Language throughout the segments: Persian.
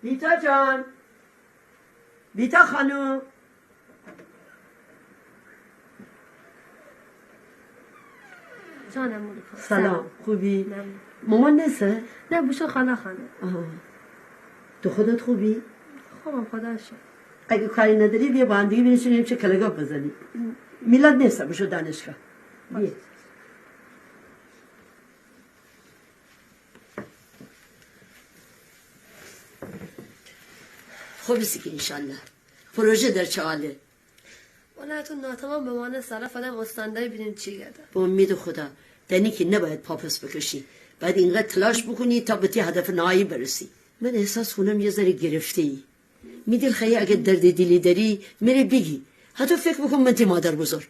بیتا جان، بیتا خانم، جانم مولکا. سلام. خوبی؟ مامان نسه؟ نه بوشو خانه. تو خودت خوبی؟ خوبم خدا شد. اگه کاری نداری بیا با هم دیگه بنشینیم چه کلگاف بزنیم. میلاد نیست بوشو دانشگاه. بیا. خوبیسی که انشالله. پروژه در چه حاله؟ والا تو ناتمام به مانه صرف آدم استانداری بینیم چی گرده. با امید خدا دنی که نباید پاپس بکشی، باید اینقدر تلاش بکنی تا به تی هدف نهایی برسی. من احساس کنم یه ذره گرفته ای. میدیم خیلی اگه درد دلی داری میره بگی، حتی فکر بکن من تی مادر بزرگ.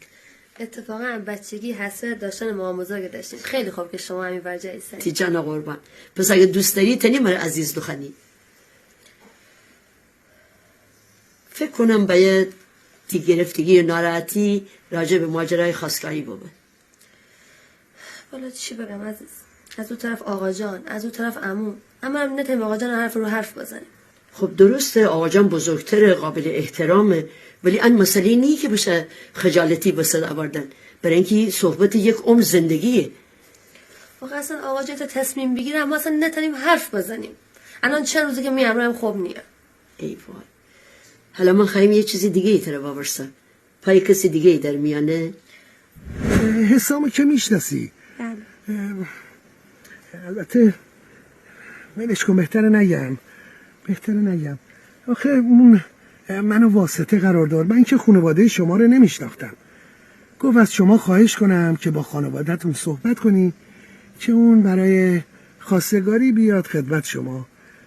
اتفاقا بچگی حسرت داشتن مامان بزرگ داشتیم. خیلی خوب که شما همین ورجه سری. تی جان قربان. پس اگه دوست داری تنی من عزیز دخنی. فکر کنم باید تی گرفتگی و ناراحتی راجع به ماجرای خواستگاری بود. والا چی بگم عزیز؟ از اون طرف آقا جان، از اون طرف عمو. اما هم نتیم آقا جان حرف رو حرف بزنیم. خب درسته آقا جان بزرگتره، قابل احترامه، ولی این مسئله نی که بشه خجالتی بسد آوردن، برای اینکه صحبت یک عمر زندگیه. واقعا اصلا آقا جان تا تصمیم بگیره ما اصلا نتونیم حرف بزنیم. الان چند روزه که میامرم خوب نیه. ای وای. حالا من خواهیم یه چیزی دیگه ای طرف آورسم. پای کسی دیگه ای در میانه؟ حسامو که میشناسی؟ البته ولش کن، بهتره نگم. آخه اون منو واسطه قرار داد. من که خانواده شما رو نمیشناختم. گفت از شما خواهش کنم که با خانواده‌تون صحبت کنی که اون برای خواستگاری بیاد خدمت شما.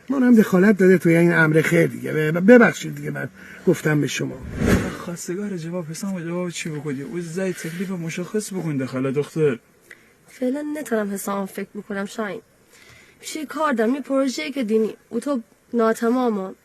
منم دخالت داده توی این امر خیر دیگه. ببخشید دیگه من گفتم به شما. خواستگار جواب حسام جواب چی بکنی؟ او زای تکلیف مشخص بکن دخاله دختر. فعلا نتونم حسام فکر بکنم شاین. میشه کار دارم، یه پروژه‌ای که دینی او تو ناتماما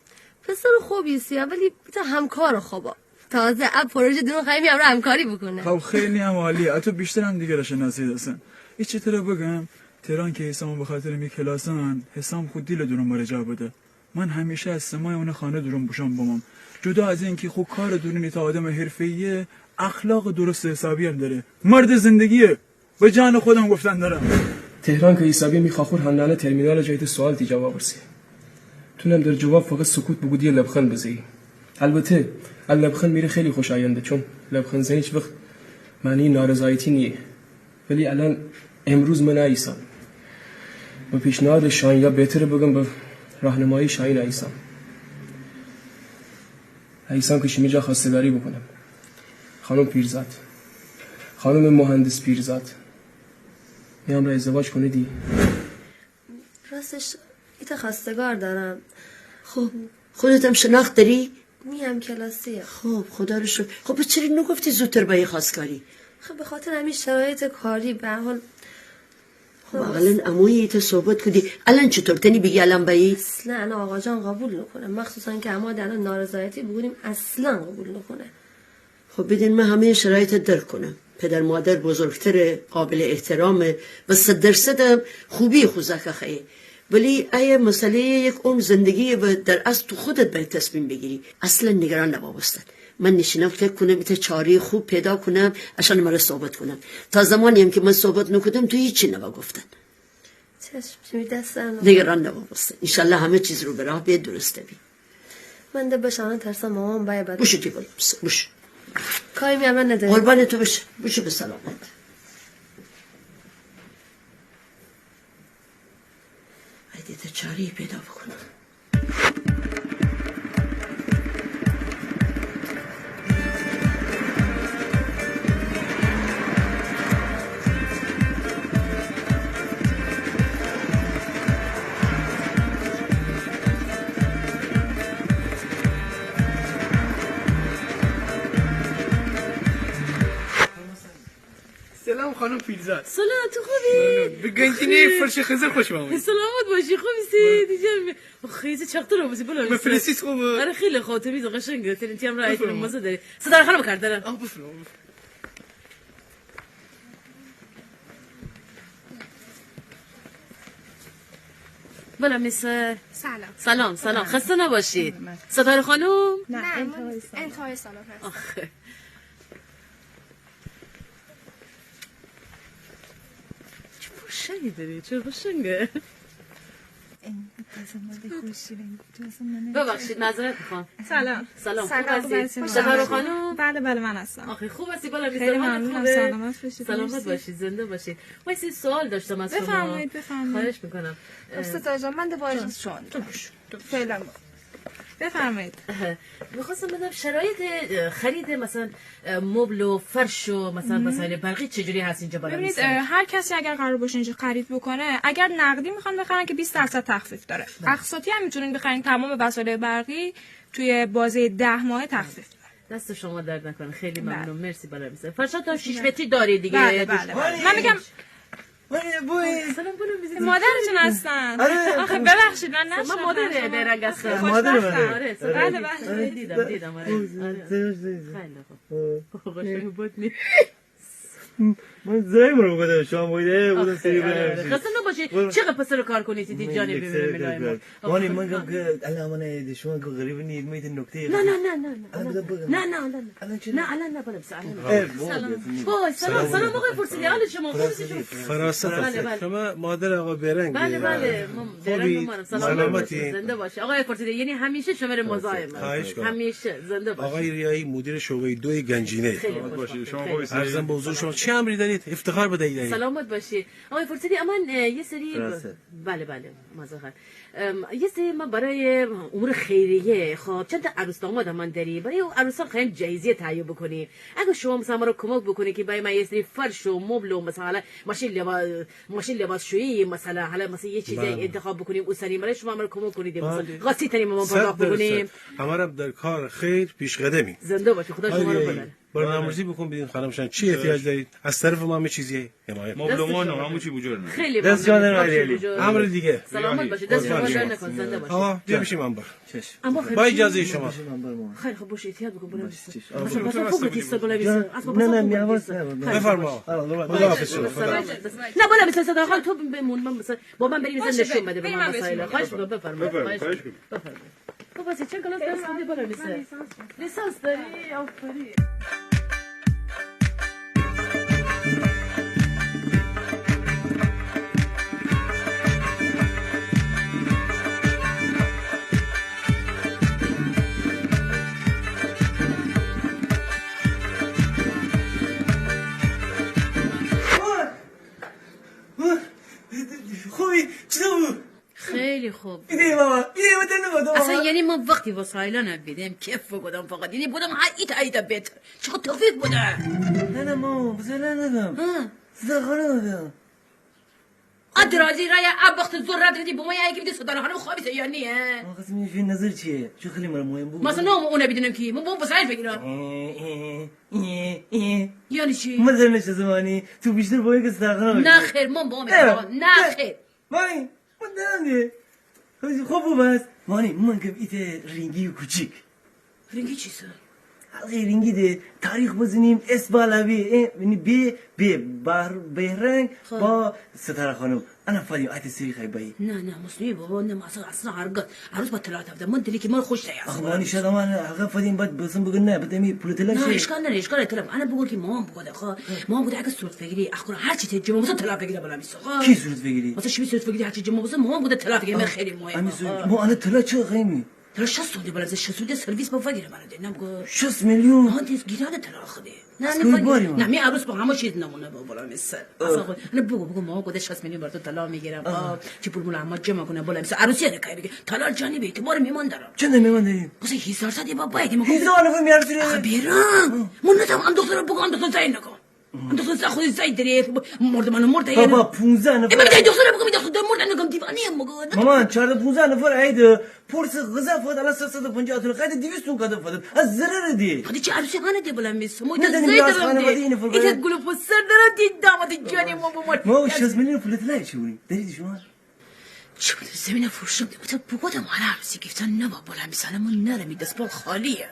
پسر خوبیستی ولی تا همکار خوبا تازه اب پروژه دونو خیلی هم همکاری بکنه. خب خیلی هم عالیه. تو بیشتر هم دیگه را شناسید هستن. ایچ چطور بگم تهران که حسام به خاطر می کلاسان حسام خود دیل دورم برجا بده. من همیشه از سمای اون خانه دورم بوشم بمام. جدا از این که خوب کار دورینی تا آدم حرفه‌ایه، اخلاق درست حسابی هم داره. مرد زندگیه. به جان خودم گفتن دارم. تهران که حسابی میخواخور همدانه ترمینال جایت سوال تی جواب برسی. تونم در جواب فقط سکوت بگودی لبخند بزنی. البته لبخند میره خیلی خوش آینده، چون لبخند زنی هیچ وقت معنی نارضایتی نیه. ولی الان امروز من ایسام با پیشنهاد شاین، یا بهتره بگم با راهنمایی شاین ایسام که شمیجا خواستگاری بکنم. خانم پیرزاد، خانم مهندس پیرزاد میام را ازدواج کنه دی. راستش ایتا خواستگار دارم. خب خودت هم شناخت داری؟ میم کلاسیه. خب خدا رو شکر. خب چرا نگفتی زودتر با خواستگاری؟ خب به خاطر همین شرایط کاری به هر حال. خب الان عمویی ایتا صحبت کردی، الان چطور تنی بگی الان بایی؟ اصلا آقا جان قبول نکنه، مخصوصا که اما در نارضایتی بگونیم اصلا قبول نکنه. خب بدین من همه شرایط درک کنم. پدر مادر بزرگتر، قابل احترامه و 100% خوبی خوزک خیه، ولی ایه مسئله یک عمر زندگی و در اصل تو خودت باید تصمیم بگیری. اصلا نگران نباستن. من نشینم فکر کنم ایتا چاره خوب پیدا کنم عشان مرا صحبت کنم. تا زمانی هم که من صحبت نکردم تو هیچی نبا گفتن. چشم دستم نگران نباستن. انشالله همه چیز رو به راه بیاد درسته بی. من ده بشانه ترسم مامان باید بده. بوشو تی بولم بوش. کاری میامن نداری. قربان تو بشه. بوشو به سلامت. ایدی تا چاری پیدا بکنم. سلام خانم پیرزاد. سلام، تو خوبی؟ بگنجینه فرش خزر خوش آمدید. سلامت باشی، خوبی؟ دیگه خیلی چقدر رو بزی بالا. مفلسیت خوبه. آره خیلی خاطری تو قشنگه. تنی هم رایت مزه داری. صدا خانم کار دارم. بفرمایید. بله میسر سلام سلام خسته نباشید ستاره خانم نه انتهای سالن هست. آخه چه پوشنگی داری چه پوشنگه ببخشید معذرت میخوام سلام خوب هستی ستاره خانم بله من هستم. آخه خوب هستی بالا خیلی ممنونم. سلامت باشید. سلامت باشید زنده باشید من یه سوال داشتم از شما بفرمایید. خواهش میکنم ستاره جان من دوباره شون فعلا بفرمایید. میخواستم بدم شرایط خرید مثلا مبل و فرش و مثلا وسایل برقی چجوری هست اینجا بالا ببینید هر کسی اگر قرار باشه اینجا خرید بکنه اگر نقدی میخوان بخرن که 20% تخفیف داره. اقساطی هم میتونین بخرین تمام وسایل برقی توی بازه 10 ماه تخفیف داره. دست شما درد نکنه خیلی ممنون مرسی بالا میسه فرشاد تا 6 متری داری دیگه بله. من میگم سلام بولو مادرتون هستن. آخه ببخشید من نشدم. من مادر بیرنگ هستم. مادر بله دیدم خیلی خوب قشنگ بود نی من زنگ رو بودم شما بودم سری برم خسته نباشید چقدر پسر کار کنید دی جانی ببینم مانی من گفتم که الان من شما که غریب نیست میت نکته نه الان نه بالا سلام آقای فرسیدی حال شما خوبی فراست شما مادر آقا برنگ بله خوبی سلامتی زنده باشه آقای فرسیدی یعنی همیشه شما مزاحم همیشه زنده باشه آقای ریایی مدیر شعبه 2 گنجینه شما خوبی عرضم به حضور شما چه امری دارید افتخار بدهید سلامت باشی آقای فرسیدی امان یه سری بله مزاحم یه سری ما برای امور خیریه خب چند تا عروس داماد من داری برای عروسا خیلی جایزه تهیه بکنی اگه شما مثلا ما رو کمک بکنی که برای ما یه سری فرش و مبل و مثلا ماشین لباسشویی مثلا یه چیزی انتخاب بکنیم اوسری برای شما ما رو کمک کنید مثلا قاصی تریم ما پرداخت بکنیم همه در کار خیر پیش قدمی زنده باشی خدا شما رو ببره برنامه‌ریزی بکن بدین خانمشان چی احتیاج دارید از طرف ما همه چیزی حمایت مبلمان همون چی بوجود خیلی دست جان علی امر دیگه سلامت باشید دست شما در نکن زنده باشید آقا بیا بشیم انبار اما با اجازه شما خیلی خوب باشه احتیاط بکن مثلا خوب تیستا بالا نه میاواز بفرما خداحافظ شما نه بالا مثلا صدا خال تو بمون من مثلا با من بریم زنده نشون بده به من مسائل خواهش می‌کنم بفرمایید تو واسه چه کلاس درس خوندی بالا لیسانس داری آفرین خوبی چطور خیلی خوب ایده بابا اصلا یعنی ما وقتی وسایل نبیدیم کیف بودم فقط یعنی بودم ایتا بهتر چقدر توفیق بوده نه ما بزرگ ندم زخانه ندم ادراجی رای اب وقت زور ردی با ما یکی بدی صدر خانم خوابیده یا نیه آقا اسمی فی نظر چیه چه خیلی مرا مهم بود مثلا اون بدونم کی من با وسایل بگیرم یعنی چی مثلا نشه زمانی تو بیشتر با یک زخانه نه خیر من با نه خیر مانی من دارم خوب بس مانی من که ایت رینگی و کوچیک رینگی چیزه حلقه رینگی ده تاریخ بزنیم اسبالوی یعنی بهرنگ با ستاره خانم انا فادیم آیت سری خیبایی نه مسلمی بابا نه اصلا هرگز عروس با طلاق داده من دلی که من خوش تایی آخه مانی شاید من حلقه فادیم باید بسم بگن نه بدمی پول طلاق نه اشکال طلاق انا بگو که مامان بگوده مامان بوده اگه صورت بگیری اخورا هر چی تجمع مثلا طلاق بگیره بالا میسه کی صورت بگیری مثلا شبیه صورت بگیری هر چی جمع مثلا مامان بوده طلاق بگیره من خیلی مهمه ما انا طلاق چه قیمی طلاق 60 سودی بالا 60 سودی سرویس با فگیره بالا ده نمگو 60 میلیون ها دیس گیراد طلاق خدی نه می عروس با همه چیز نمونه بالا میسه اصلا خود انا بگو مامان بوده 60 میلیون برات طلاق میگیرم چی پول مول جمع کنه بالا میسه عروسی نه کاری طلاق جانی به اعتبار میمان دارم چند میمان داری واسه 1000 تا بابا باید میگم 1000 نفر میارسی آخه بیرم من ندم ام دختر بگو ام دختر زین نکن ام دختر خودی زید داری مرد منو مرد بابا 15 نفر من دختر بگو می دختر مرد نگم دیوانی ام مگو مامان 14 15 نفر عید پرس غذا فاد على 350 تا قاعد 200 قاعد فاد از ضرر دی هذه چه عروسی خانه دی بالا میس مو نه زید دارم ایت گلو پسر دارم دی داماد جانی ما 60 میلیون پول طلای چونی دارید شما چه بود زمین فروشم تو بگودم حالا عروسی گفتن نه بابا میسانم من نرمی دستبال خالیه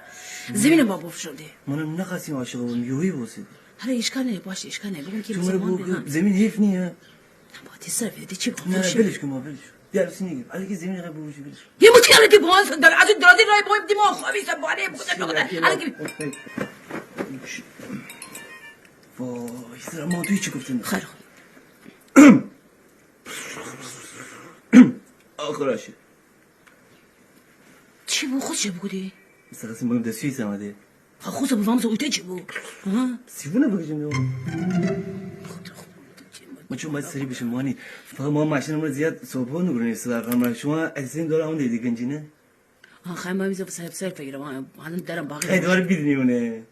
زمین بابا فروشنده منم نخواستم عاشق بودم یوهی واسید حالا اشکال نه بگو که زمین حیف نیه با تی سر چی نه بلش کن ما بلش عروسی نگیر الان که زمین قبل بروشی برش یه مشکلی که باز داره از درازی راه باید دیما خوابی سبانه بکنه الان که وای سلام ما توی چی گفتن خیلی خوب آخراشه چی بود خودش بگودی؟ مثل قسم بگم دستوی سمده خودش بفهم سویته چی بود؟ سیبونه بگشم دو ما چون باید سری بشم مانی فقط ما ماشینم رو زیاد صبح نگرونی صدر کنم شما از این داره اون دیدی گنجینه خیلی ما بیزا صاحب سر بگیرم الان درم باقی خیلی دوباره بیدنی اونه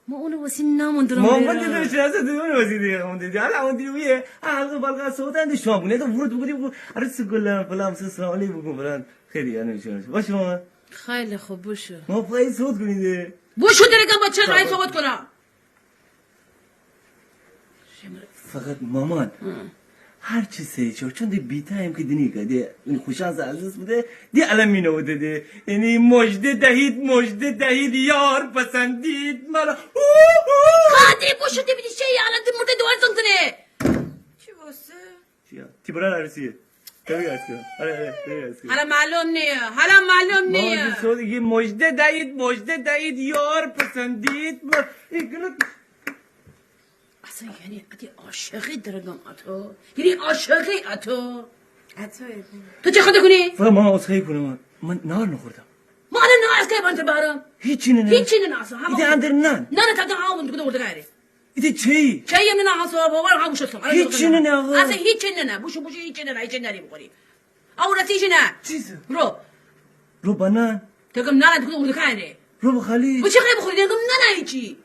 ما اونو واسه نموندرم ما دیدم شناسه دیدم واسه دیگه اون دیدی حالا اون دیدیه حلقه بالقا صوتن شما بونه تو ورود بگو عروس گلم فلان سلام علیکم فلان خیلی انشالله باشه ما خیلی خوب باشه ما پای صوت کنید بوشو درگم با چه رای صحبت کنم فقط مامان هر چی سری چون دی بیتایم که دینی که این خوشانس عزیز بوده دی الان مینو بوده دی یعنی مجده دهید یار پسندید مرا خاطی بوشو دی بیدی شیعه الان دی مرده دوار سنگتنه چی واسه؟ چیا؟ تیبران عرصیه تبی عرص کنم حالا معلوم نیه ما سو دیگه مجده دهید یار پسندید مرا اصلا یعنی ادی عاشقی درگم اتو یعنی عاشقی اتو تو چه خواهده کنی؟ فقط ما عذرخواهی کنم من نهار نخوردم ما الان نهار از که بانتر بارم هیچی نه اصلا ایده اندر نه تا همون دیگه ورده گیره ایده چی؟ چه یه نه اصلا باور هم گوشتم هیچی نه آقا اصلا هیچی نه بوشو هیچی نه نری بخوری او رسیش نه چیزه؟ رو بنان تگم نه دیگه ورده گیره رو بخالی و چه خیلی بخوری تگم نه هیچی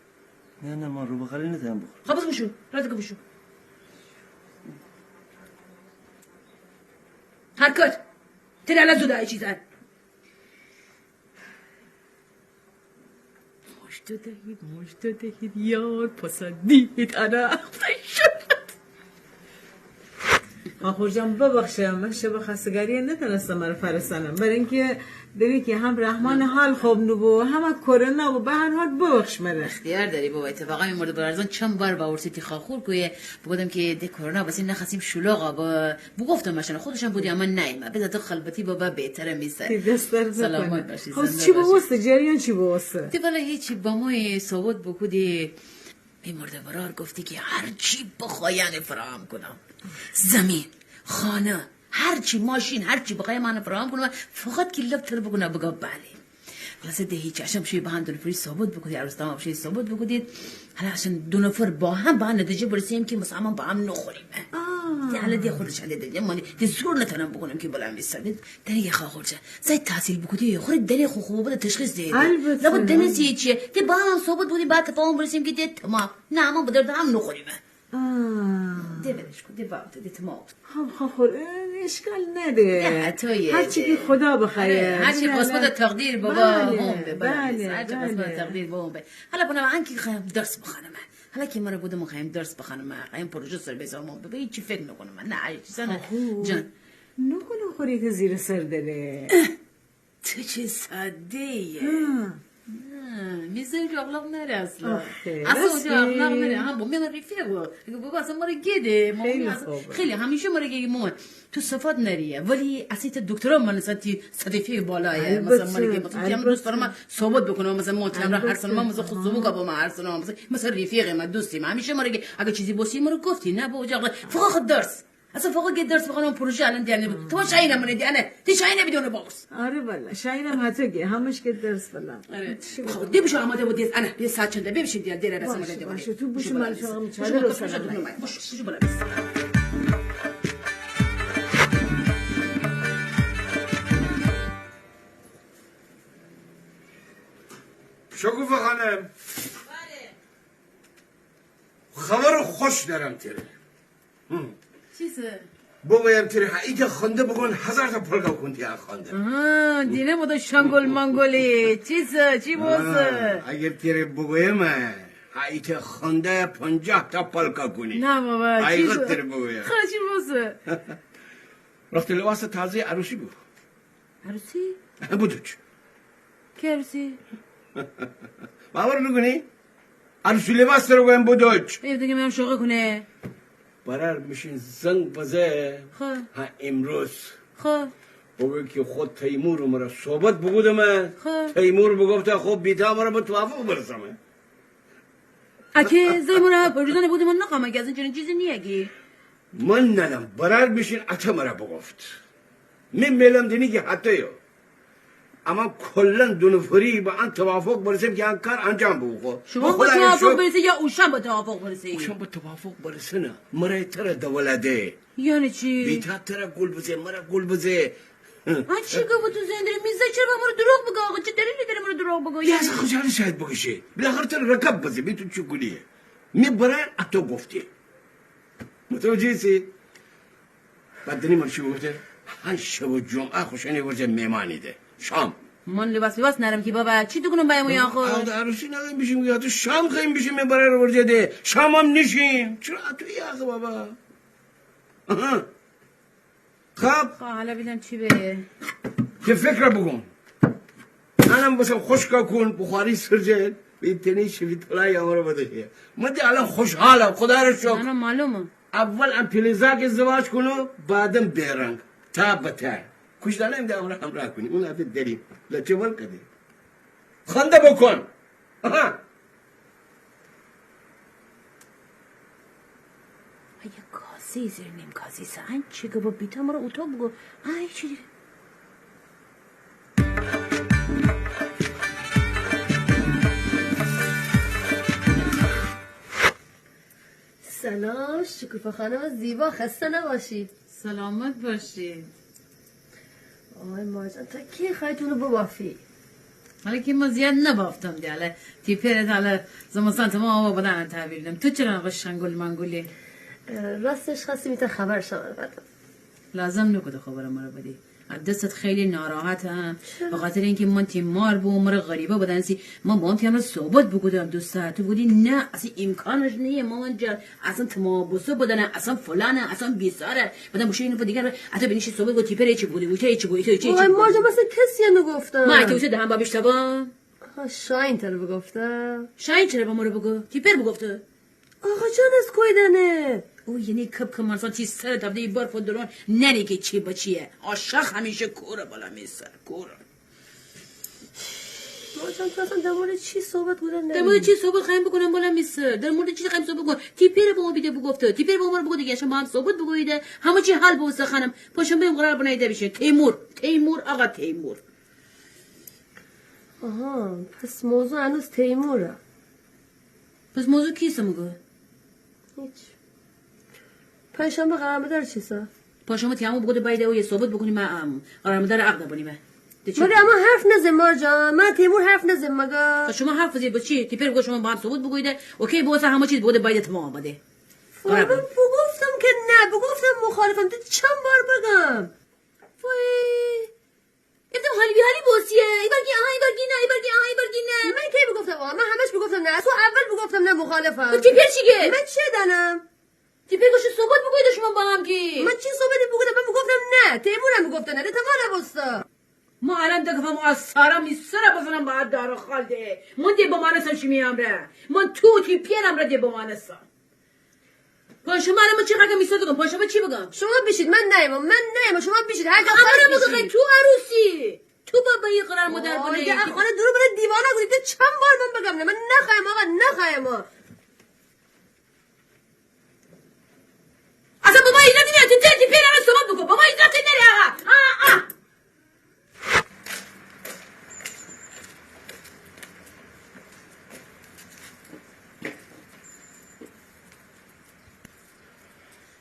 نه ما رو بخالی نتیم بخور خب بشو راست که بشو حرکت تری الان زوده ای چیزن مجد دهید یار پسندید انا آخور جان ببخشم من شب خستگاری نتونستم رو فرستنم برای اینکه داری که هم رحمان حال خوب نبو هم کرونا و به هر حال ببخش مره اختیار داری بابا اتفاقا این مورد برارزان چند بار با ورسیتی خاخور کوی بگودم که ده کرونا بس نخسیم شلوغا با بگفتم ماشین خودشم بودی اما نایمه بذار تو خلبتی بابا بهتره میسه سلامت باشی خب چی بوسته جریان چی بوسته دی والا هیچی با ما صحبت بکودی این مورد برار گفتی که هر چی بخواین فراهم کنم زمین خانه هرچی ماشین هرچی بخوای من فراهم کنم فقط کلاب تر بگونه بگو بله خلاص ده هیچ عشان بشوی با هم دو نفری ثابت بکنید عروستان ها بشوی ثابت بکنید حالا عشان دو نفر با هم نتیجه برسیم که مثلا با هم نخوریم ده حالا ده خودش هده ده من ده زور نتونم بکنم که بلند بیستانید دنی یه خواه چه زید تحصیل بکنید خورد دنی خوب بده تشخیص ده لابد دنی سی چیه ده با هم ثابت بودیم بعد تفاهم برسیم که ده تمام نه ما بدرد هم نخوریم ده بدش کن ده باید ده تمام خب اشکال نده هرچی که خدا بخیره هرچی قسمت تقدیر بابا هم به هرچی قسمت تقدیر بابا به حالا بنا من که خواهم درس بخونم حالا که مرا بودم خواهم درس بخونم خواهم پروژه سر بزنم به هیچ فکر نکنم نه چیزا نه جان نکنه خوری که زیر سر داره تو چه ساده‌ای میزه جاغلاق نره اصلا جاغلاق نره هم با من رفیقه بابا اصلا ما رو گیده خیلی همیشه ما رو گیده مامان تو صفات نریه ولی اصلا دکترا من صدیفه بالایه مثلا ما رو گیده مثلا دوست دارم ثابت بکنم مثلا محترم را هر سنه من مثلا خود زموگا با من هر سنه مثلا رفیقه من دوستیم همیشه ما رو گیده اگه چیزی باسی ما رو گفتی نه با جاغلاق فقط خود درس اصلا فقط یه درس بخونم پروژه الان دیانه تو شاینم من دیانه تی شاینه بدون باکس آره والله شاینم حتی همش که درس بلم آره خب دی بشو آماده بود انا یه ساعت چنده ببیشید دیار دیره رسم دیگه باشه تو بشو من شما چاله رو سلام بشو بالا شکوفه خانم خبر خوش دارم تیره چیزه؟ بگویم تیره ایده خونده بگون 1000 تا پلگا کنتی ها خونده دینه بوده شنگل منگولی چیزه؟ چی بوسه؟ اگر تیره بگویم ایده خونده 50 تا پلگا کنی نه بابا ایده تیره بگویم خواهد چی بوسه؟ وقت لباس تازه عروسی بود عروسی؟ بودوچ که عروسی؟ باور نکنی؟ عروسی لباس رو بگویم بودوچ بیب دیگه میام شوقه کنه برار میشین زنگ بزه ها امروز خب بگو که خود تیمور رو مرا صحبت بگوده من تیمور بگفته خب بیتا مرا به توافق برسم اگه زیمورا بریدن بودی من نقام اگه از این چیزی نیگی من ندم برار بشین اتا مرا بگفت من میلم دینی که حتی یو اما کلن دو نفری با ان توافق برسیم که ان کار انجام بگو شما با توافق برسی یا اوشن با توافق برسی اوشن با توافق برسه نه مرا تر دولده یعنی چی؟ بیتا تر گل بزه مرا گل بزه چی که با تو زندری میزه چرا با مرا دروغ بگو آقا چه دلیلی داره مرا دروغ بگو یا از خوشحالی شاید بگشه بالاخره تر رکب بزه بیتون چی گلیه می برای اتو گفتی متوجه سی بعد دنی من چی بگفته هر شب و جمعه خوشنی ورزه میمانی ده شام من لباس نرم که بابا چی تو کنم بایم یا خود آقا عروسی نداریم بشیم یا تو شام خیلی بشیم میبره رو ورزه ده شام هم نشیم چرا تو یا بابا خب حالا بیدم چی به که فکر بگم منم بسم خوشکا کن بخاری سرجل بیتنی شوید طلای امرو بده من دی الان خوشحالم خدا رو شکر من معلومه اول ام فلزا که ازدواج کنو بعدم بیرنگ تا بتر خوش دارم ده امرو همراه کنی اون افت داریم لچه ول کدی خنده بکن کاسی زیر نیم کاسی سن چی که با بیتا مرا اوتا بگو ای چی سلام شکوفه خانم زیبا خسته نباشید سلامت باشید آی مارجان تا کی خواهیتون رو ببافی حالا که ما زیاد نبافتم دیاله تیپرت حالا زمستان تمام آوا بدن تحویل تو چرا نقش شنگول منگولی راستش خواستیم ایتا خبر شما بدم لازم نکده خبر مرا بدی دستت خیلی ناراحتم به خاطر اینکه من تیمار بو مرا غریبه بودن سی من با هم تیمار صحبت بگودم دوستا تو بودی نه اصلا امکانش نیه مامان جان اصلا تمابوسه بودن اصلا فلانه اصلا بیساره بدن بوشه اینو دیگه حتی بنیش صحبت گفت تیپر چی بودی بوشه چی بودی چی وای مارجان مثلا کسی نگفتم ما که دهم با بیشتبا شاین تر بگفته شاین چرا با مرا بگو تیپر بگفته آقا جان از کویدنه او یعنی کب کمانسان چی سر دبده بار فدرون نری که چی با چیه عاشق همیشه کوره بالا میسر کوره مارجان تو اصلا در مورد چی صحبت بودن در مورد چی صحبت خواهیم بکنم بالا میسر در مورد چی خواهیم صحبت بکنم تیپر با ما بیده بگفته تیپر با ما بگو دیگه شما هم صحبت بگویده همه چی حل بوسه خانم پاشم بیم قرار بنایده بشه تیمور آقا تیمور آها پس موضوع هنوز تیموره پس موضوع کیسه مگو هیچ پنجشنبه قرارمدار چیسا پاشم تیمور بگو بایده و یه صحبت بکنیم قرارمدار عقد بونیم مگه اما حرف نزن مارجان من تیمور حرف نزن مگه شما حرف زید با چی تیپر بگو شما با هم صحبت بگویده اوکی بوسه همه چیز بوده باید تمام بده بگفتم که نه بگفتم مخالفم تو چند بار بگم وای ابدم حالی بوسیه ایبرگی نه من کی بگفتم آقا من همش بگفتم نه تو اول بگفتم نه مخالفم تیپر چیگه من چه دانم تیپر گوش صحبت بگویده شما با هم کی من چی صحبتی بگفتم من بگفتم نه تیمورم بگفته نه تمام نبسته ما الان دکفم از سارا میسره بزنم باید دارو خالده من دی با مانستم چی میامره من تو تیپرم را دی با مانستم پاشما الان چی قدم میساد بگم پاشما چی بگم شما بشید من نیم شما بشید هر جا خواست بگم تو عروسی تو بابا یه قرار مادر بونه یه خانه دورو بره دیوانه کنید چند بار من بگم نه من نخوایم آقا نخوایم اصلا بابا اینا دیگه تو تیپر الان صحبت بکن بابا اینا نری آقا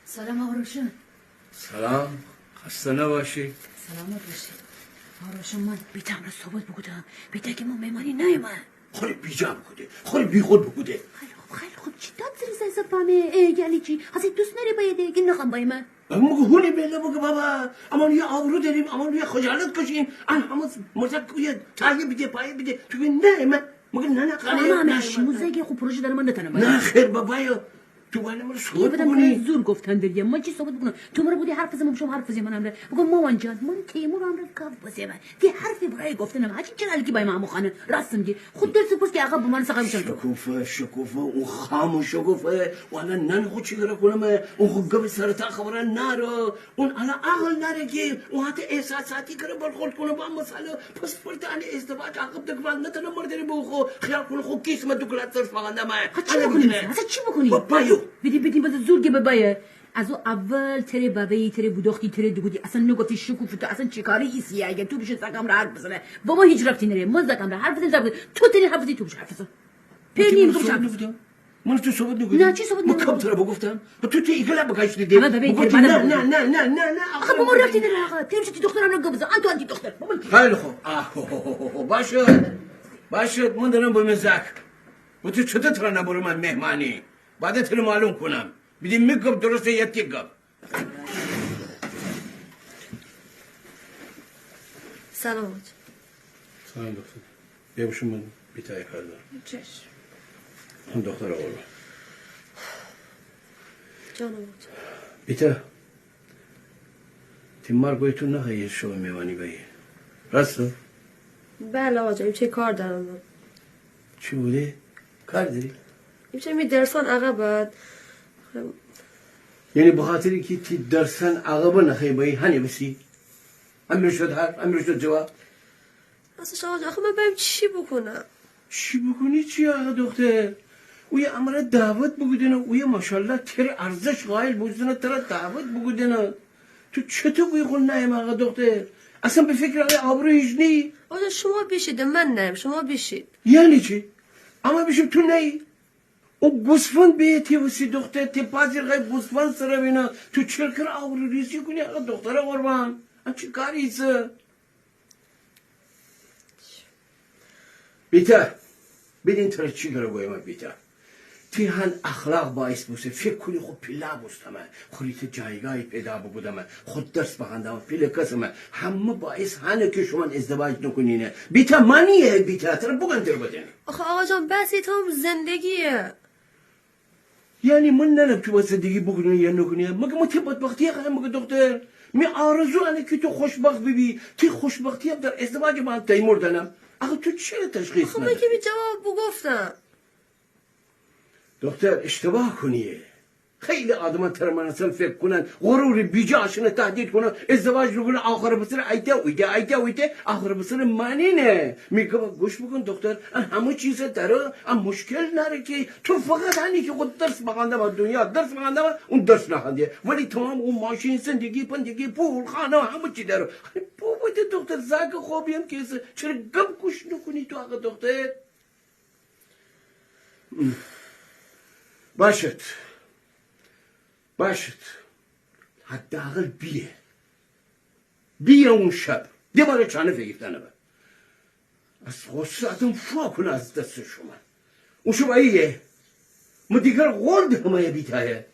سلام آقا روشن سلام خسته نباشی سلامت باشی آقا روشن من بیتم را صحبت بگودم بیتا که ما میمانی نیمه خیلی بیجا بگوده خیلی بی خود بگوده خیلی خوب چی داد زیر سایسا پامه گلی چی حاضر دوست نری بایده که نخوام بای من مگه هونی بیله بگه بابا اما یه آورو داریم اما یه خجالت کشیم ان همه مرزد کویه تایه بیده پایه بیده تو نه من مگه نه همه شیموزه که خوب پروژه داره من نتنم نه خیر بابایو تو باید من یه صحبت بدم بکنی. زور گفتن دیگه من چی صحبت بکنم تو مرا بودی حرف بزنم شما حرف بزنم من بگم مامان جان من تیمور هم رفت کاف بزنم دی حرفی برای گفتنم هاچی چرا کی بای مامو خانه راست میگی خود درس پرس که آقا بمان سقام شد شکوفه اون خاموش شکوفه وانا نن خود چی کار کنم اون خود قبل سرتا خبره نره اون الا عقل نره که اون حتی احساساتی کار برخورد کنه با مسئله پاسپورت ان ازدواج عقب دکوان نتونه مردی بخو خیال کنه خود کیس ما دوکلات سرش فقنده ما چی بکنی اصلا چی بکنی بابایو بدی بده زور که ببایه از او اول تره بابایی تره بوداختی تره دوگودی اصلا نگفتی شکوف تو اصلا چیکاری ایسی اگه تو بشه سگم را حرف بزنه بابا هیچ رفتی نره مزدکم را حرف بزنه تو تری حرف بزنی تو بشه حرف بزن پینی میگم من تو صحبت نگفتم نه چی صحبت نگفتم من کم تره بگفتم تو ایگلا بکش دیدی نه نه آخه بابا رفتی نره آقا تیم شتی دخترم رو گبزن انتی دختر خیلی خوب باشد من دارم با مزاک و تو چطور تره نبرو من مهمانی بعد تره معلوم کنم بدیم میگم درسته یا تیگم سلام دکتر بیا بشون من بیتایی کار دارم چشم هم دختر آقا جانم بیتا تیمار گویتون نخواهی شو میوانی بایی راسته؟ بله آقا جان چه کار دارم من چی بوده؟ کار داری؟ چه می درسان عقبت یعنی بخاطری که تی درسان عقب نخواهی بایی هنی بسی؟ امیر شد حرف امیر شد جواب اصلا آقا جان آخه من باید چی بکنم چی بکنی چی آقا دختر؟ اوی امره دعوت بگودنه اوی ماشالله تر ارزش قائل بودنه تر دعوت بگودنه تو چطور بوی خون نایم آقا دختر؟ اصلا به فکر آبرو هیچ نی؟ آقا شما بیشید من نیم شما بیشید یعنی چی؟ اما بشیم تو نی؟ او گوسفند بیتی وسی دختر تی پازیر غیر گوسفند سر بینا تو چرکر آبرو ریزی کنی آقا دختر قربان چی کاریسه؟ بیتا بدین تر چی گره گویم بیتا تی هن اخلاق باعث بوسه فکر کنی خود پیلا بوستمه خوریت جایگاهی پیدا بگودمه خود درس بخندمه پیل کسمه همه باعث هنه که شما ازدواج نکنینه بیتا منیه بیتا تر بگن در بدین آخه آقا جان بسی تو هم زندگیه یعنی من ننم تو باید زندگی بکنی یا نکنی مگه ما تی بدبختی خواهیم مگه دکتر می آرزو انه که تو خوشبخت ببی تی خوشبختی هم در ازدواج من تیمور دنم آخه تو چه تشخیص خب من که بی جواب بگفتم دکتر اشتباه کنیه خیلی آدم تر من اصلا فکر کنن غرور بیجاشونه تهدید کنن ازدواج رو کنن آخر بسر ایده آخر بسر منینه میگه گوش بکن دکتر همه چیز داره مشکل نره که تو فقط هنی که خود درس بخوندم دنیا درس بخوندم اون درس نخونده ولی تمام اون ماشین زندگی پندگی پول خانه همه چی داره بابا دکتر زاگ خوبی هم که چرا گم گوش نکنی تو آقا دکتر باشد حداقل بیه اون شب یه بار چانه فکرتنه با از غصه آدم فا کنه از دست شما اون شب ایه ما دیگر غرد همه بیتایه